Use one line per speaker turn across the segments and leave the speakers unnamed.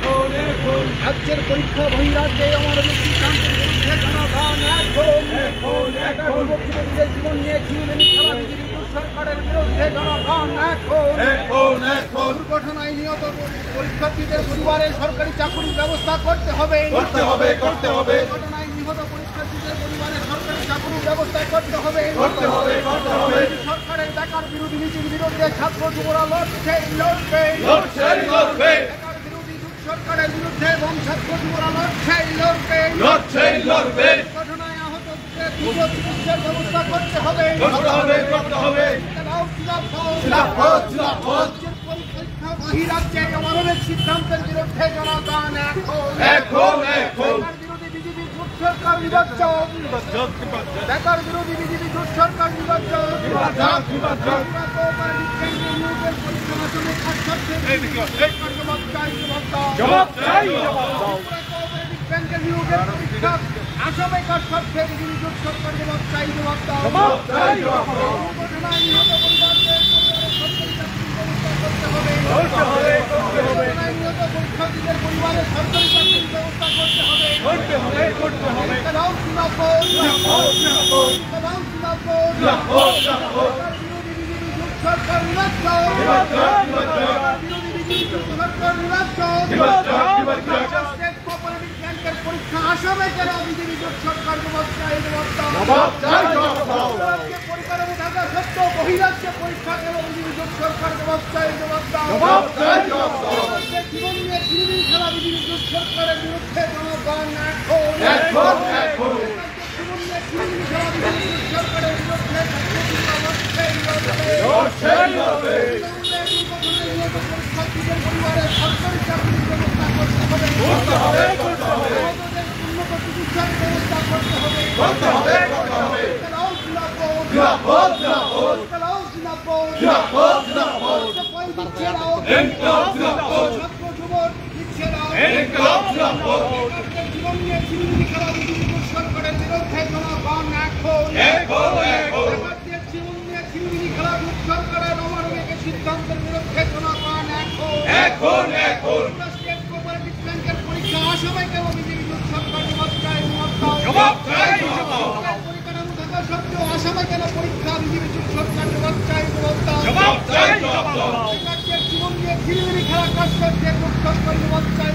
রাজ্যের পরীক্ষা বহিরাজ্যে আমাদের সিদ্ধান্তের বিরুদ্ধে জনগণ যুবক-যুবতীদের জীবন নিয়ে ছিনিমিনি খেলা বিজেপি সরকারের বিরুদ্ধে জনগণ দুর্ঘটনায় নিহত পরীক্ষার্থীদের পরিবারের সরকারি চাকরির ব্যবস্থা করতে হবে। দুর্ঘটনায় নিহত পরীক্ষার্থীদের পরিবারের সরকারি চাকরির ব্যবস্থা করতে হবে। সরকারের বেকার বিরোধী নীতির বিরুদ্ধে ছাত্র যুবরা লড়বে। সরকারের বিরুদ্ধে এবং ছাত্র যুবরা লড়বে। ঘটনায় আহত চিকিৎসার ব্যবস্থা করতে হবে। পরীক্ষা বহিরাজ্যে আমাদের সিদ্ধান্তের বিরুদ্ধে জনগণ বিরোধী বিজেপি সরকার নির্বাচন বেকার বিরোধী বিজেপি সরকার নির্বাচন আসামে কার স্বার্থে বিজেপি সরকার জবাব চাই জবাব দাও। পরীক্ষার্থীদের পরিবারের সরকারি চাকরির ব্যবস্থা করতে হবে। পরীক্ষা আসামে কেন বিজেপি সরকার পরিকাঠামো থাকা সত্ত্বেও বহিরাজ্যে পরীক্ষা কেন বিজেপি সরকার জীবন নিয়ে ছিনিমিনি খেলা বিজেপি সরকারের বিরুদ্ধে জনগণ জীবন নিয়ে ছিনিমিনি খেলা বিজেপি সরকারের বিরুদ্ধে পরীক্ষার্থীদের পরিবারের সরকারি চাকরির ব্যবস্থা করতে হবে। উন্নত চিকিৎসার ব্যবস্থা করতে হবে। জীবন নিয়ে ছিনিমিনি খেলা বিজেপি সরকারের বিরুদ্ধে জনগণ জীবন নিয়ে ছিনিমিনি খেলা সরকারের অমানবিক সিদ্ধান্তের বিরুদ্ধে জনগণ স্টেট কোঅপারেটিভ ব্যাংকের পরীক্ষা আসামে কেন বিজেপি সরকার জবাব চাই পরিকাঠামো থাকা সত্ত্বেও আসামে কেন পরীক্ষা বিজেপি সরকার জবাব চাই জীবন নিয়ে ছিনিমিনি খেলা কাজ করছে সরকার জবাব চাই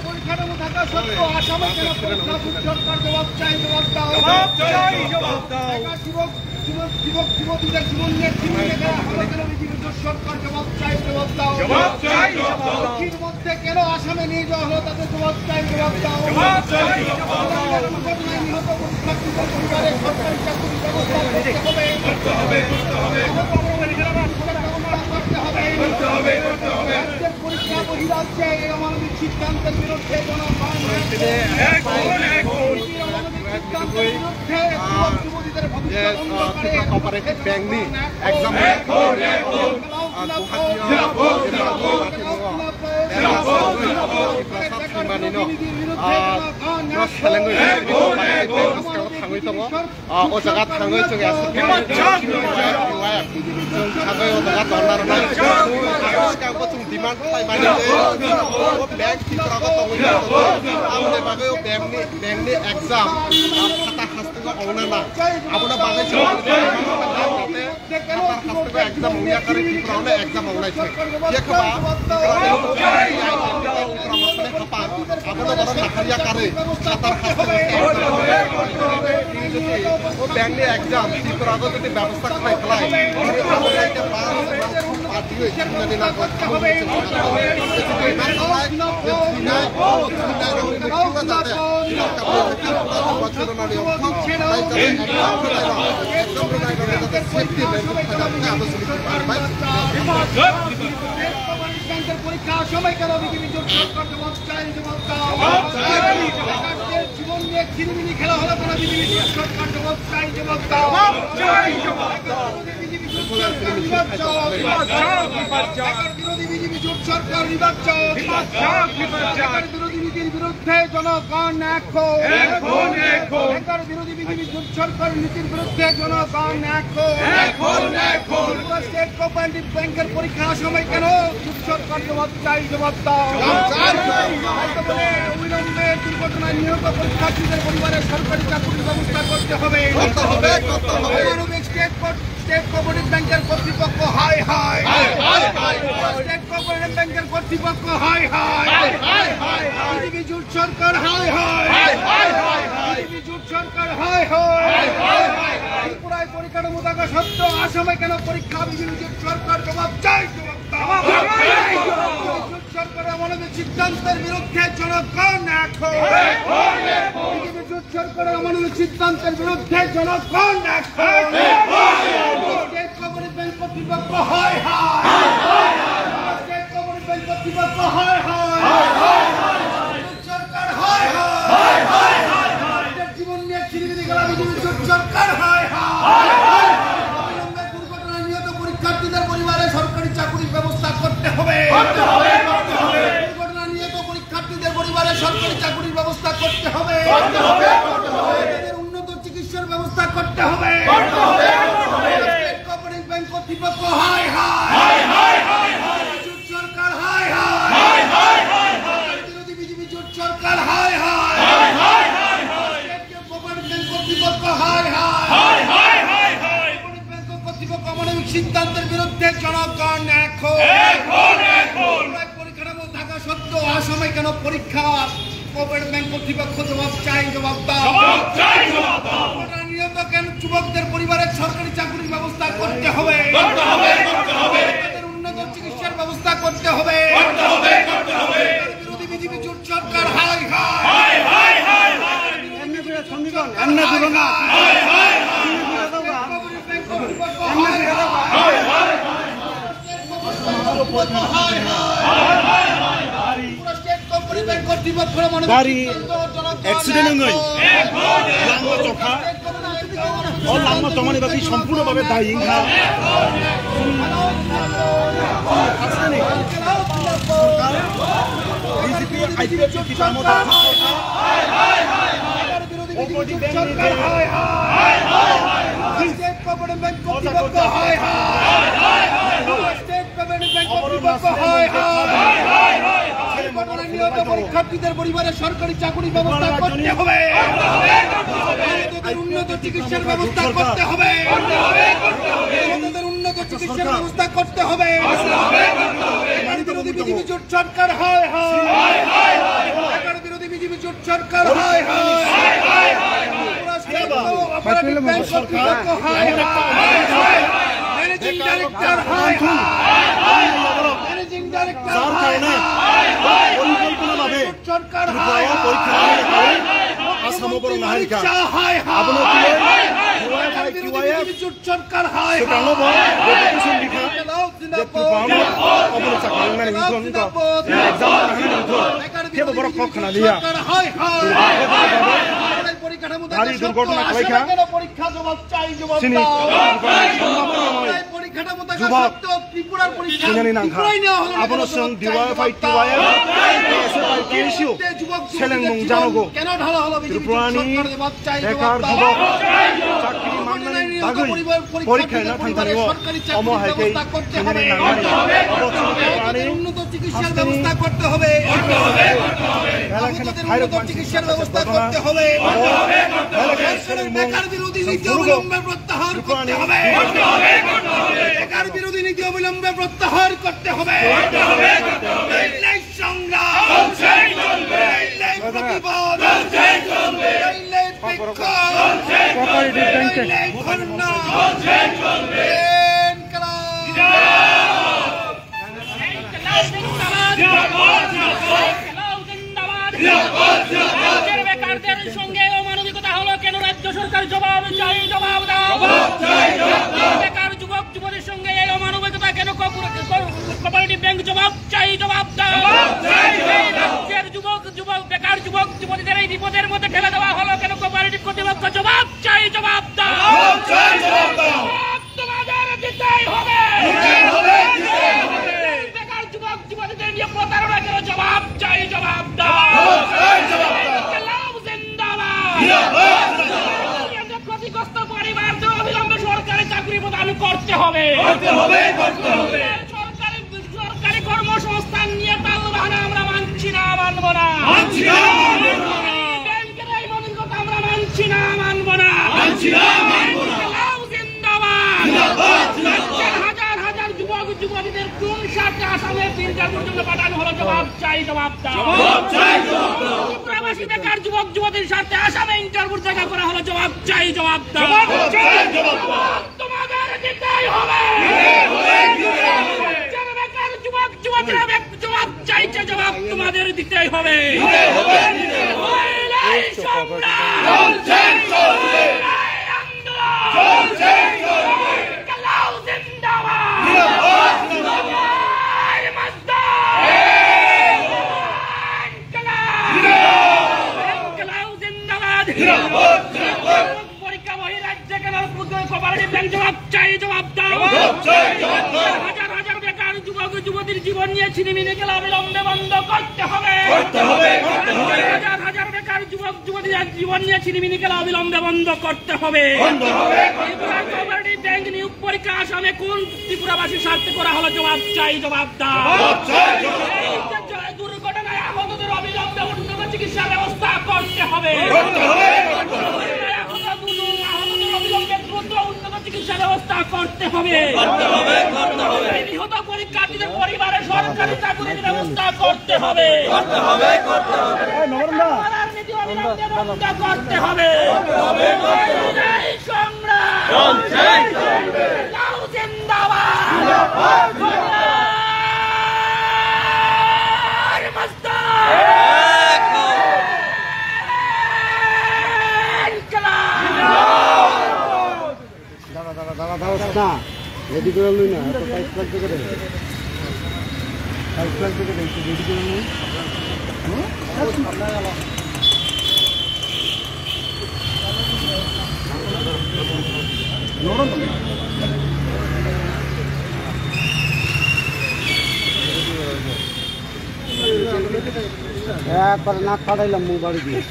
পরিকাঠামো থাকা সত্ত্বেও আসামে কেন পরীক্ষা সরকার জবাব চাই যুবক-যুবতীদের জীবন নিয়ে ছিনিমিনি খেলা হলো কেন বিজেপি সরকার জবাব চাই মধ্যে কেন আসামে নিয়ে যাওয়া হলো তাদের জবাব চাই নিহত পরীক্ষার্থীদের পরিবারের সরকারি চাকরির ব্যবস্থা করতে হবে। রাজ্যের পরীক্ষা বহিরাজ্যে অমানবিক সিদ্ধান্তের বিরুদ্ধে জনগণ যুবতীদের
কোঅপারেটিভ ব্যাংকनि एग्जाम एग्जाम उयाकारे टिप्रावनो एग्जाम आउनाय छ केखबा आबोनो बरो नाखारिया कारे सातार खास्ते ओ बैंकनि एग्जाम टिप्रागो जदि व्यवस्था खालाय आबोनो के पार्टी होइछिननि नागो खाबे
পরীক্ষা সময় কেন বিজেপি সরকার জবাব চাই জীবন নিয়ে ছিনিমিনি খেলা হলো কেন বিজেপি সরকার জবাব চাই বিজেপি বিরোধী বিজেপি জোট সরকার নির্বাচন বিরোধী নীতির বিরুদ্ধে জনগণ এখন বিরোধী বিজেপি জোট সরকার নীতির বিরুদ্ধে জনগণ এখন স্টেট কোঅপারেটিভ ব্যাংকের পরীক্ষা সময় কেন জোট সরকার জবাব চাই, জবাব দাও। অবিলম্বে দুর্ঘটনায় নিহত পরীক্ষার্থীদের পরিবারের সরকারি চাকরির ব্যবস্থা করতে হবে। স্টেট কোঅপারেটিভ ব্যাংকের কর্তৃপক্ষ হাই হাই, স্টেট কোঅপারেটিভ ব্যাংকের কর্তৃপক্ষ হাই হাই, বিজেপি জোট সরকার হাই হাই, বিজেপি জোট সরকার হাই হাই। ত্রিপুরায় পরিকাঠামো থাকা সত্ত্বেও আসামে কেন পরীক্ষা? বিজেপি জোট সরকার জবাব চাই, জবাব দাও। জোট সরকারের অমানবিক সিদ্ধান্তের বিরুদ্ধে জনগণ এখন, বিজেপি জোট সরকারের অমানবিক সিদ্ধান্তের বিরুদ্ধে জনগণ এখন। স্টেট কোঅপারেটিভ ব্যাংক কর্তৃপক্ষ হাই হাই, স্টেট কোঅপারেটিভ ব্যাংক কর্তৃপক্ষ হাই হাই, জোট সরকার হাই হাই, জীবন নিয়ে ছিনিমিনি খেলা বিজেপি জোট সরকার হাই হাই। অবিলম্বে দুর্ঘটনায় নিহত পরীক্ষার্থীদের পরিবারে সরকারি চাকরির ব্যবস্থা করতে হবে। দুর্ঘটনায় নিহত পরীক্ষার্থীদের পরিবারে সরকারি চাকরির ব্যবস্থা করতে হবে। উন্নত চিকিৎসার ব্যবস্থা করতে হবে। স্টেট কোঅপারেটিভ ব্যাংক কর্তৃপক্ষ হাই হাই, জোট সরকার হাই হাই, বিরোধী বিজেপি জোট সরকার হাই হাই, স্টেট কোঅপারেটিভ ব্যাংক কর্তৃপক্ষ হাই হাই, কোঅপারেটিভ ব্যাংক কর্তৃপক্ষ অমানবিক সিদ্ধান্তের বিরুদ্ধে জনগণ এখন। পরিকাঠামো থাকা সত্ত্বেও আসামে কেন পরীক্ষা? কোঅপারেটিভ ব্যাংক কর্তৃপক্ষ জবাব চাই, জবাব দাও। নিহত কেন যুবকদের পরিবারের সরকারি চাকরির ব্যবস্থা করতে হবে। তাদের উন্নত চিকিৎসার ব্যবস্থা করতে হবে। বিরোধী বিজেপি জোট সরকার হাই হাই,
সম্পূর্ণভাবে দায়ী
পরীক্ষার্থীদের পরিবারের সরকারি চাকরির ব্যবস্থা করতে হবে। উন্নত চিকিৎসার ব্যবস্থা করতে হবে। উন্নত চিকিৎসার ব্যবস্থা করতে হবে। বিরোধী বিজেপি জোট সরকার হাই হাই, বিরোধী বিজেপি জোট সরকার হাই হাই, ম্যানেজিং ডাইরেক্টর হাই হাই, ম্যানেজিং ডাইরেক্টর
পরিকল্পনাভাবে
সরকার
পরীক্ষা আসামৰ নাগৰিকা
সরকার হাই পরিকাঠামো পরীক্ষা জবাব চাই, জবাব পরিকাঠামো ত্রিপুরার পরীক্ষা কেন ঢালা হলো? উন্নত চিকিৎসার ব্যবস্থা করতে হবে। চিকিৎসার ব্যবস্থা করতে হবে। বেকার বিরোধী নীতি অবিলম্বে প্রত্যাহার করতে হবে। বেকার বিরোধী নীতি অবিলম্বে প্রত্যাহার করতে হবে। সংগ্রাম, প্রতিবাদ,
বেকারদের সঙ্গে অমানবিকতা হলো কেন? রাজ্য সরকার জবাব চাই, জবাব দাও। বেকার যুবক যুবতীর সঙ্গে এই অমানবিকতা কেন? কোঅপারেটিভ ব্যাংক জবাব চাই, জবাব দাও। রাজ্যের বেকার যুবক যুবতীদের এই বিপদের মধ্যে ঠেলে দেওয়া হলো কেন? কোঅপারেটিভ কর্তৃপক্ষ জবাব চাই, জবাব দাও। তোমাদের দিতেই সরকারি কর্মসংস্থান নিয়ে তালবাহানা আমরা মানছি না, মানব না। ব্যাংকের এই মানবিকতা আমরা মানছি না, মানব না। হাজার হাজার যুবক যুবতীদের কোন সাথে আসামের তিনটার পর্যন্ত পাঠানো হলো, জবাব চাই, জবাব দাও। প্রবাসী বেকার যুবক যুবতীর সাথে আসামে ইন্টারভিউ জায়গা করা হলো, জবাব চাই, জবাব দাও। তোমাদের দিতেই হবে। বেকার যুবক যুবতীরা জবাব চাইছে, জবাব তোমাদের দিতেই হবে। পরীক্ষা বহিরাজ্যে কেন কোঅপারেটিভ ব্যাংক জবাব চাই, জবাব দাও। হাজার হাজার বেকার যুবক যুবতীর জীবন নিয়ে ছিনিমিনি খেলা অবিলম্বে বন্ধ করতে হবে। হাজার হাজার বেকার যুবক যুবতীর জীবন নিয়ে ছিনিমিনি খেলা অবিলম্বে বন্ধ করতে হবে। কোঅপারেটিভ ব্যাংক নিয়োগ পরীক্ষা আসামে কোন ত্রিপুরাবাসীর স্বার্থে করা হলো, জবাব চাই, জবাব দাও। দুর্ঘটনায় আহতদের অবিলম্বে উন্নত চিকিৎসা ব্যবস্থা করতে হবে। চিকিৎসা ব্যবস্থা করতে হবে। নিহত পরীক্ষার্থীদের পরিবারের সরকারি চাকরির ব্যবস্থা করতে হবে। করতে হবে।
রেডি করে লই না, এত পাইপ লাগবে করে পাইপ লাগবে করে রেডি করে লই। একবার নাক ফাটাইলাম মুখ বাড়ি দিয়ে।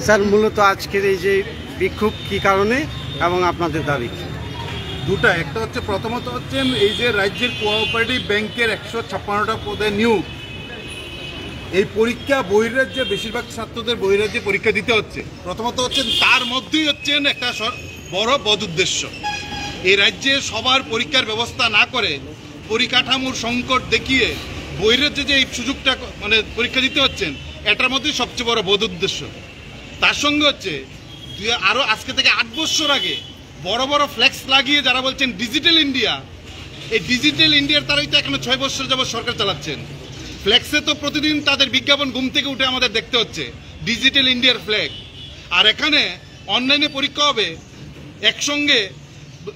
স্যার, মূলত আজকের এই যে বিক্ষোভ কি কারণে এবং আপনাদের দাবি?
দুটা, একটা হচ্ছে প্রথমত হচ্ছেন এই যে রাজ্যের কোঅপারেটিভ ব্যাংকের 156টা পদে নিয়োগ, এই পরীক্ষা বহির্রাজ্যে বেশিরভাগ ছাত্রদের বহির্রাজ্যে পরীক্ষা দিতে হচ্ছে। প্রথমত হচ্ছেন তার মধ্যেই হচ্ছেন একটা বড় বদ উদ্দেশ্য, এই রাজ্যে সবার পরীক্ষার ব্যবস্থা না করে পরিকাঠামোর সংকট দেখিয়ে বহির্রাজ্যে যে এই সুযোগটা মানে পরীক্ষা দিতে হচ্ছেন, এটার মধ্যে সবচেয়ে বড় বোধ উদ্দেশ্য। তার সঙ্গে হচ্ছে আরো আজকে থেকে 8 বছর আগে বড় বড় ফ্লেক্স লাগিয়ে যারা বলছেন ডিজিটাল ইন্ডিয়া, এই ডিজিটাল ইন্ডিয়ার তারাই তো এখনো 6 বছর যাবত সরকার চালাচ্ছেন। ফ্লেক্সে তো প্রতিদিন তাদের বিজ্ঞাপন ঘুম থেকে উঠে আমাদের দেখতে হচ্ছে ডিজিটাল ইন্ডিয়ার ফ্ল্যাগ। আর এখানে অনলাইনে পরীক্ষা হবে, একসঙ্গে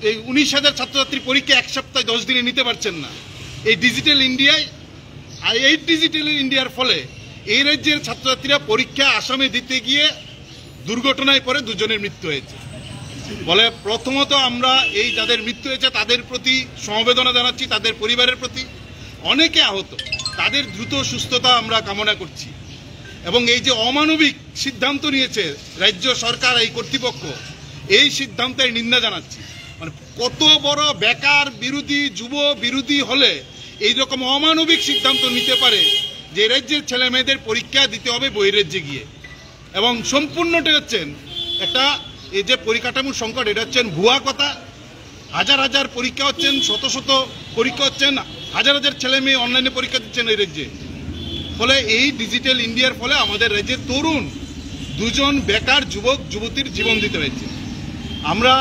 এই 19,000 ছাত্রছাত্রী পরীক্ষা এক সপ্তাহে 10 দিনে নিতে পারছেন না এই ডিজিটাল ইন্ডিয়ায়। আর এই ডিজিটাল ইন্ডিয়ার ফলে এই রাজ্যের ছাত্রছাত্রীরা পরীক্ষা আসামে দিতে গিয়ে দুর্ঘটনায় পরে 2 জনের মৃত্যু হয়েছে। বলে প্রথমত আমরা এই যাদের মৃত্যু হয়েছে তাদের প্রতি সমবেদনা জানাচ্ছি, তাদের পরিবারের প্রতি, অনেকে আহত, তাদের দ্রুত সুস্থতা আমরা কামনা করছি। এবং এই যে অমানবিক সিদ্ধান্ত নিয়েছে রাজ্য সরকার, এই কর্তৃপক্ষ, এই সিদ্ধান্তের নিন্দা জানাচ্ছি। মানে কত বড় বেকার বিরোধী যুব বিরোধী হলে এইরকম অমানবিক সিদ্ধান্ত নিতে পারে যে রাজ্যের ছেলে মেয়েদের পরীক্ষা দিতে হবে বহিরাজ্যে গিয়ে। এবং সম্পূর্ণটা হচ্ছেন একটা এই যে পরিকাঠামোর সংকট, এটা হচ্ছেন ভুয়া কথা। হাজার হাজার পরীক্ষা হচ্ছেন, শত শত পরীক্ষা হচ্ছেন, হাজার হাজার ছেলে মেয়ে অনলাইনে পরীক্ষা দিচ্ছেন এই রাজ্যে। ফলে এই ডিজিটাল ইন্ডিয়ার ফলে আমাদের রাজ্যের তরুণ 2 জন বেকার যুবক যুবতীর জীবন দিতে হয়েছে। আমরা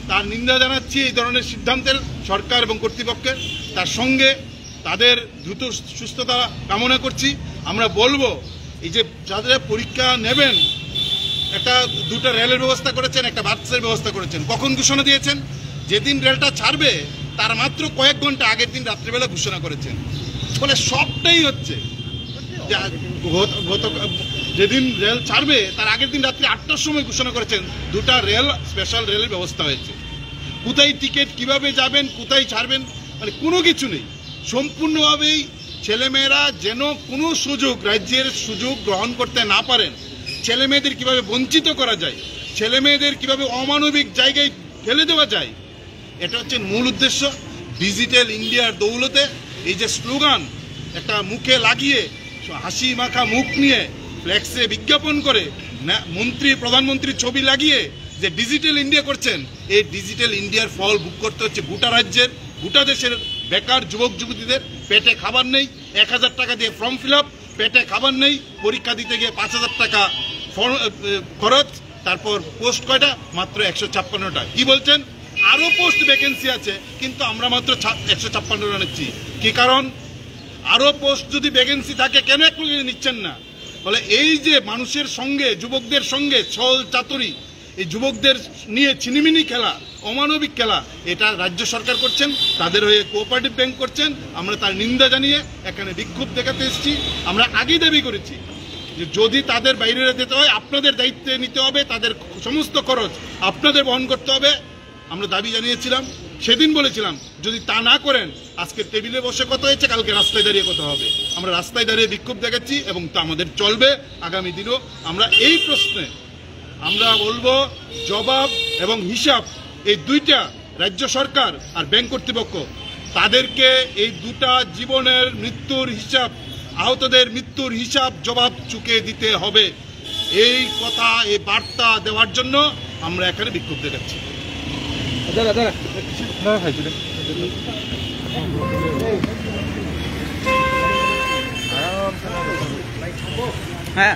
তার নিন্দা জানাচ্ছি এই ধরনের সিদ্ধান্তের সরকার এবং কর্তৃপক্ষের। তার সঙ্গে তাদের দ্রুত সুস্থতা কামনা করছি। আমরা বলবো এই যে যাদের পরীক্ষা নেবেন, একটা 2টা রেলের ব্যবস্থা করেছেন, একটা বাসের ব্যবস্থা করেছেন। কখন ঘোষণা দিয়েছেন? যেদিন রেলটা ছাড়বে তার মাত্র কয়েক ঘন্টা আগের দিন রাত্রিবেলা ঘোষণা করেছেন। ফলে সবটাই হচ্ছে যেদিন রেল ছাড়বে তার আগের দিন রাত্রি 8টার সময় ঘোষণা করেছেন 2টা রেল স্পেশাল রেলের ব্যবস্থা হয়েছে। কোথায় টিকিট, কিভাবে যাবেন, কোথায় ছাড়বেন, মানে কোনো কিছু নেই। সম্পূর্ণভাবেই ছেলেমেয়েরা যেন কোনো সুযোগ, রাজ্যের সুযোগ গ্রহণ করতে না পারেন, ছেলেমেয়েদের কিভাবে বঞ্চিত করা যায়, ছেলেমেয়েদের কিভাবে অমানবিক জায়গায় ফেলে দেওয়া যায়, এটা হচ্ছে মূল উদ্দেশ্য। ডিজিটাল ইন্ডিয়ার দৌলতে এই যে স্লোগান একটা মুখে লাগিয়ে, হাসি মাখা মুখ নিয়ে ফ্ল্যাক্সে বিজ্ঞাপন করে মন্ত্রী প্রধানমন্ত্রীর ছবি লাগিয়ে যে ডিজিটাল ইন্ডিয়া করছেন, এই ডিজিটাল ইন্ডিয়ার ফল ভোগ করতে হচ্ছে গোটা রাজ্যের, গোটা দেশের বেকার যুবক যুবতীদের। পেটে খাবার নেই, 1000 টাকা দিয়ে ফর্ম ফিল আপ, পেটে খাবার নেই, পরীক্ষা দিতে গিয়ে 5000 টাকা খরচ, তারপর পোস্ট কয়টা? মাত্র 156টা। কি বলছেন? আরও পোস্ট ভ্যাকেন্সি আছে, কিন্তু আমরা মাত্র 156টা নিচ্ছি। কি কারণ? আরও পোস্ট যদি ভ্যাকেন্সি থাকে কেন একটু নিচ্ছেন না? ফলে এই যে মানুষের সঙ্গে, যুবকদের সঙ্গে ছল চাতুরি, এই যুবকদের নিয়ে ছিনিমিনি খেলা, অমানবিক খেলা, এটা রাজ্য সরকার করছেন, তাদের হয়ে কোঅপারেটিভ ব্যাংক করছেন। আমরা তার নিন্দা জানিয়ে এখানে বিক্ষোভ দেখাতে এসেছি। আমরা আগেই দাবি করেছি যে যদি তাদের বাইরে যেতে হয়, আপনাদের দায়িত্বে নিতে হবে, তাদের সমস্ত খরচ আপনাদের বহন করতে হবে। আমরা দাবি জানিয়েছিলাম, সেদিন বলেছিলাম যদি তা না করেন আজকে টেবিলে বসে কথা হয়েছে, কালকে রাস্তায় দাঁড়িয়ে কথা হবে। আমরা রাস্তায় দাঁড়িয়ে বিক্ষোভ দেখাচ্ছি এবং তা আমাদের চলবে আগামী দিনও। আমরা এই প্রশ্নে আমরা বলবো জবাব এবং হিসাব, এই দুইটা রাজ্য সরকার আর ব্যাংক কর্তৃপক্ষ, তাদেরকে এই দুটা জীবনের মৃত্যুর হিসাব, আহতদের মৃত্যুর হিসাব জবাব চুকে দিতে হবে। এই কথা, এই বার্তা দেওয়ার জন্য আমরা এখানে বিক্ষোভ দেখাচ্ছি।
হ্যাঁ